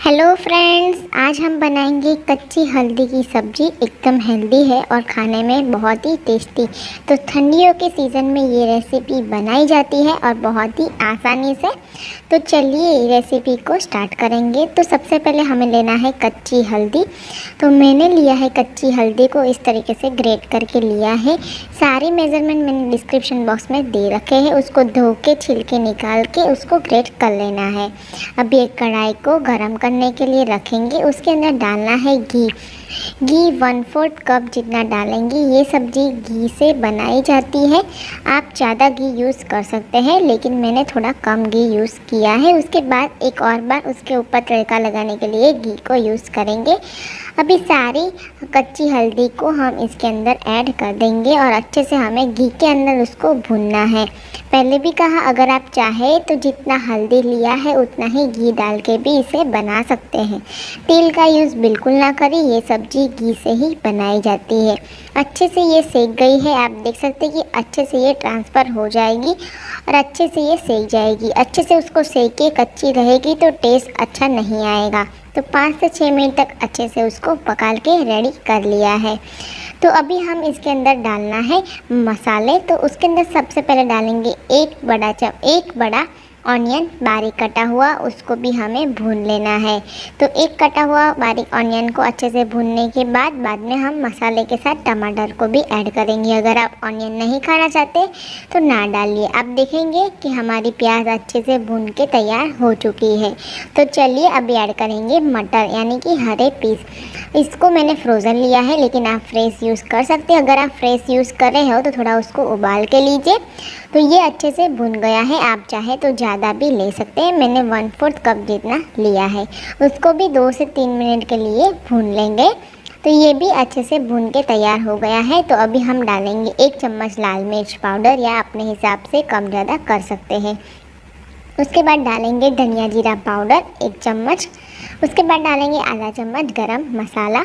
Hello friends, आज हम बनाएंगे कच्ची हल्दी की सब्ज़ी। एकदम हेल्दी है और खाने में बहुत ही टेस्टी। तो ठंडियों के सीज़न में ये रेसिपी बनाई जाती है और बहुत ही आसानी से। तो चलिए रेसिपी को स्टार्ट करेंगे। तो सबसे पहले हमें लेना है कच्ची हल्दी। तो मैंने लिया है कच्ची हल्दी को इस तरीके से ग्रेट करके लिया है। सारी मेज़रमेंट मैंने डिस्क्रिप्शन बॉक्स में दे रखे हैं। उसको धो के छिलके निकाल के उसको ग्रेट कर लेना है। अब एक कढ़ाई को गरम करने के लिए रखेंगे। उसके अंदर डालना है घी। घी 1/4 कप जितना डालेंगे। ये सब्ज़ी घी से बनाई जाती है। आप ज़्यादा घी यूज़ कर सकते हैं, लेकिन मैंने थोड़ा कम घी यूज़ किया है। उसके बाद एक और बार उसके ऊपर तड़का लगाने के लिए घी को यूज़ करेंगे। अभी सारी कच्ची हल्दी को हम इसके अंदर ऐड कर देंगे और अच्छे से हमें घी के अंदर उसको भूनना है। पहले भी कहा, अगर आप चाहें तो जितना हल्दी लिया है उतना ही घी डाल के भी इसे बना सकते हैं। तेल का यूज़ बिल्कुल ना करें, ये सब्ज़ी घी से ही बनाई जाती है। अच्छे से ये सेक गई है, आप देख सकते हैं कि अच्छे से ये ट्रांसफ़र हो जाएगी और अच्छे से ये सेक जाएगी। अच्छे से उसको सेके कच्ची रहेगी तो टेस्ट अच्छा नहीं आएगा। तो 5 से 6 मिनट तक अच्छे से उसको पका के रेडी कर लिया है। तो अभी हम इसके अंदर डालना है मसाले। तो उसके अंदर सबसे पहले डालेंगे एक बड़ा ऑनियन बारीक कटा हुआ, उसको भी हमें भून लेना है। तो एक कटा हुआ बारीक ऑनियन को अच्छे से भूनने के बाद में हम मसाले के साथ टमाटर को भी ऐड करेंगे। अगर आप ऑनियन नहीं खाना चाहते तो ना डालिए। आप देखेंगे कि हमारी प्याज अच्छे से भून के तैयार हो चुकी है। तो चलिए अभी ऐड करेंगे मटर, यानी कि हरे पीस। इसको मैंने फ्रोज़न लिया है, लेकिन आप फ्रेश यूज़ कर सकते हैं। अगर आप फ्रेश यूज़ कर रहे हो तो थोड़ा उसको उबाल के लीजिए। तो ये अच्छे से भुन गया है। आप चाहे तो ज़्यादा भी ले सकते हैं। मैंने 1/4 कप जितना लिया है। उसको भी 2 से 3 मिनट के लिए भून लेंगे। तो ये भी अच्छे से भून के तैयार हो गया है। तो अभी हम डालेंगे 1 चम्मच लाल मिर्च पाउडर, या अपने हिसाब से कम ज़्यादा कर सकते हैं। उसके बाद डालेंगे धनिया जीरा पाउडर 1 चम्मच। उसके बाद डालेंगे आधा चम्मच गरम मसाला।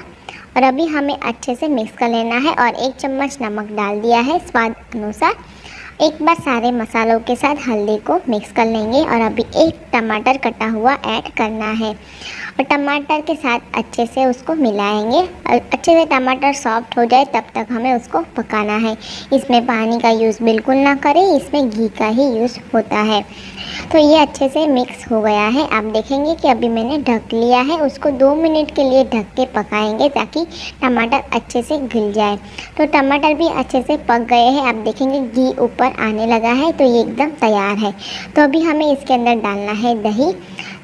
और अभी हमें अच्छे से मिक्स कर लेना है और 1 चम्मच नमक डाल दिया है स्वाद अनुसार। एक बार सारे मसालों के साथ हल्दी को मिक्स कर लेंगे और अभी एक टमाटर कटा हुआ ऐड करना है और टमाटर के साथ अच्छे से उसको मिलाएंगे। अच्छे से टमाटर सॉफ्ट हो जाए तब तक हमें उसको पकाना है। इसमें पानी का यूज़ बिल्कुल ना करें, इसमें घी का ही यूज़ होता है। तो ये अच्छे से मिक्स हो गया है। आप देखेंगे कि अभी मैंने ढक लिया है। उसको 2 मिनट के लिए ढक के पकाएंगे ताकि टमाटर अच्छे से घुल जाए। तो टमाटर भी अच्छे से पक गए हैं। आप देखेंगे घी ऊपर आने लगा है, तो ये एकदम तैयार है। तो अभी हमें इसके अंदर डालना है दही।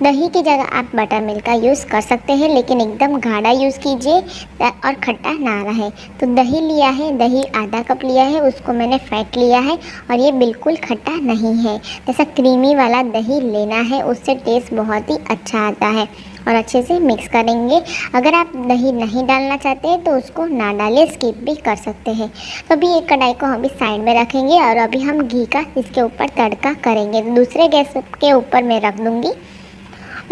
दही की जगह आप बटर मिल्क का यूज़ कर सकते हैं, लेकिन एकदम गाढ़ा यूज़ कीजिए और खट्टा ना रहे। तो दही लिया है, दही आधा कप लिया है, उसको मैंने फेंट लिया है और ये बिल्कुल खट्टा नहीं है। जैसा क्रीमी वाला दही लेना है, उससे टेस्ट बहुत ही अच्छा आता है। और अच्छे से मिक्स करेंगे। अगर आप दही नहीं डालना चाहते हैं तो उसको ना डालें, स्किप भी कर सकते हैं। तो अभी एक कढ़ाई को हम भी साइड में रखेंगे और अभी हम घी का इसके ऊपर तड़का करेंगे। दूसरे गैस के ऊपर मैं रख दूँगी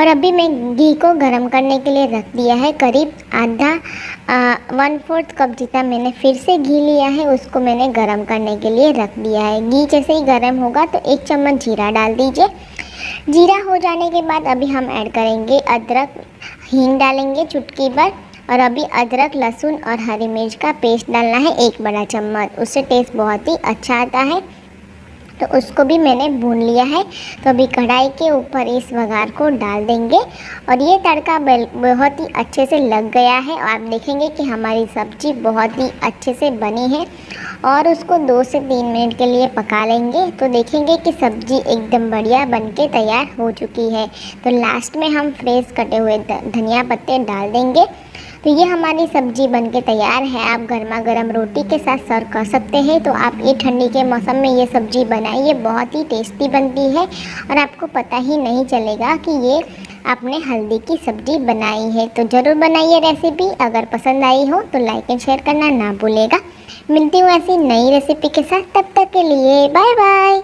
और अभी मैं घी को गरम करने के लिए रख दिया है। करीब 1/4 कप जितना मैंने फिर से घी लिया है, उसको मैंने गरम करने के लिए रख दिया है। घी जैसे ही गरम होगा तो 1 चम्मच जीरा डाल दीजिए। जीरा हो जाने के बाद अभी हम ऐड करेंगे अदरक, हींग डालेंगे चुटकी भर। और अभी अदरक, लहसुन और हरी मिर्च का पेस्ट डालना है 1 बड़ा चम्मच। उससे टेस्ट बहुत ही अच्छा आता है। तो उसको भी मैंने भून लिया है। तो अभी कढ़ाई के ऊपर इस वघार को डाल देंगे और ये तड़का बहुत ही अच्छे से लग गया है। और आप देखेंगे कि हमारी सब्ज़ी बहुत ही अच्छे से बनी है और उसको 2 से 3 मिनट के लिए पका लेंगे। तो देखेंगे कि सब्ज़ी एकदम बढ़िया बनके तैयार हो चुकी है। तो लास्ट में हम फ्रेश कटे हुए धनिया पत्ते डाल देंगे। तो ये हमारी सब्ज़ी बनके तैयार है। आप गर्मा गर्म रोटी के साथ सर्व कर सकते हैं। तो आप ये ठंडी के मौसम में ये सब्ज़ी बनाइए, बहुत ही टेस्टी बनती है और आपको पता ही नहीं चलेगा कि ये आपने हल्दी की सब्ज़ी बनाई है। तो ज़रूर बनाइए रेसिपी। अगर पसंद आई हो तो लाइक एंड शेयर करना ना भूलेगा। मिलती हूँ ऐसी नई रेसिपी के साथ, तब तक के लिए बाय बाय।